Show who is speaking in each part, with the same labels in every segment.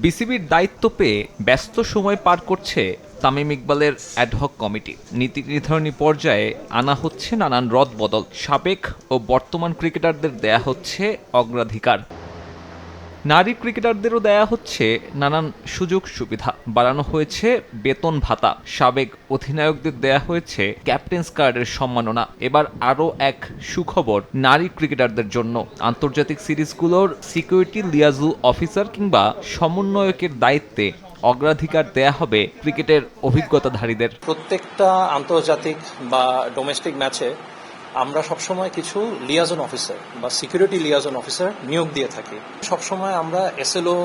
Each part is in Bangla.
Speaker 1: বিসিবির দায়িত্ব পেয়ে ব্যস্ত সময় পার করছে তামিম ইকবালের অ্যাডহক কমিটি। নীতি নির্ধারণী পর্যায়ে আনা হচ্ছে নানান রদবদল, সাবেক ও বর্তমান ক্রিকেটারদের দেয়া হচ্ছে অগ্রাধিকার। নারী ক্রিকেটারদেরও দেয়া হচ্ছে নানান সুযোগ সুবিধা, বাড়ানো হয়েছে বেতন ভাতা, সাবেক অধিনায়কদের দেয়া হয়েছে ক্যাপ্টেন্স কার্ডের সম্মাননা। এবার আরও এক সুখবর নারী ক্রিকেটারদের জন্য, আন্তর্জাতিক সিরিজগুলোর সিকিউরিটি লিয়াজু অফিসার কিংবা সমন্বয়কের দায়িত্বে অগ্রাধিকার দেয়া হবে ক্রিকেটের অভিজ্ঞতাধারীদের।
Speaker 2: প্রত্যেকটা আন্তর্জাতিক বা ডোমেস্টিক ম্যাচে আমরা সবসময় কিছু লিয়াজন অফিসার বা সিকিউরিটি লিয়াজন অফিসার নিয়োগ দিয়ে থাকি। সবসময় আমরা এসএলও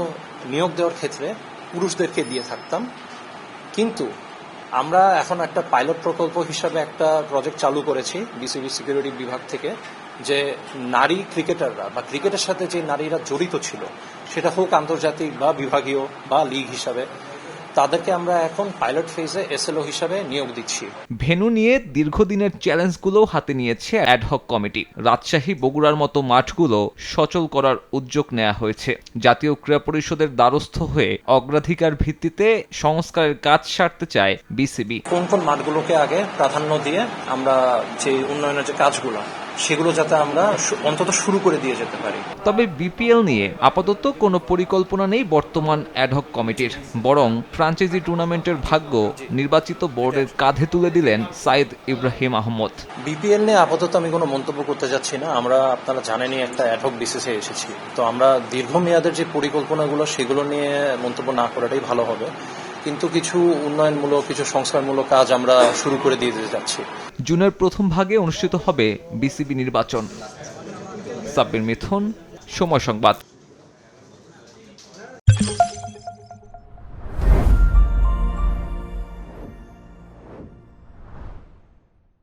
Speaker 2: নিয়োগ দেওয়ার ক্ষেত্রে পুরুষদেরকে দিয়ে থাকতাম, কিন্তু আমরা এখন একটা পাইলট প্রকল্প হিসাবে একটা প্রজেক্ট চালু করেছি বিসিবি সিকিউরিটি বিভাগ থেকে, যে নারী ক্রিকেটাররা বা ক্রিকেটের সাথে যে নারীরা জড়িত ছিল, সেটা হোক আন্তর্জাতিক বা বিভাগীয় বা লিগ হিসাবে, তাদেরকে আমরা এখন পাইলট ফেজে এসএলও হিসাবে নিয়োগ দিচ্ছি।
Speaker 1: ভেন্যু নিয়ে দীর্ঘদিনের চ্যালেঞ্জগুলোও হাতে নিয়েছে অ্যাডহক কমিটি। রাজশাহী, বগুড়ার মতো মাঠগুলো সচল করার উদ্যোগ নেওয়া হয়েছে। জাতীয় ক্রীড়া পরিষদের দ্বারস্থ হয়ে অগ্রাধিকার ভিত্তিতে সংস্কারের কাজ সারতে চায় বিসিবি।
Speaker 2: কোন কোন মাঠগুলোকে আগে প্রাধান্য দিয়ে আমরা যে উন্নয়নের যে কাজগুলো, সেগুলো যাতে আমরা অন্তত শুরু করে দিয়ে যেতে পারি।
Speaker 1: তবে বিপিএল নিয়ে আপাতত কোনো পরিকল্পনা নেই বর্তমান অ্যাডহক কমিটির, বরং ফ্রাঞ্চাইজি টুর্নামেন্টের ভাগ্য নির্বাচিত বোর্ডের কাঁধে তুলে দিলেন সাইদ ইব্রাহিম আহমদ।
Speaker 2: বিপিএল নিয়ে আপাতত আমি কোনো মন্তব্য করতে যাচ্ছি না। আমরা, আপনারা জানেনই, একটা অ্যাডহক বেসিসে এসেছি, তো আমরা দীর্ঘমেয়াদের যে পরিকল্পনাগুলো সেগুলো নিয়ে মন্তব্য না করাটাই ভালো হবে। কিন্তু কিছু উন্নয়নমূলক, কিছু সংস্কারমূলক কাজ আমরা শুরু করে দিয়ে দিতে যাচ্ছি।
Speaker 1: জুনের প্রথম ভাগে অনুষ্ঠিত হবে বিসিবি নির্বাচন। সাব্বির মিথুন, সময় সংবাদ।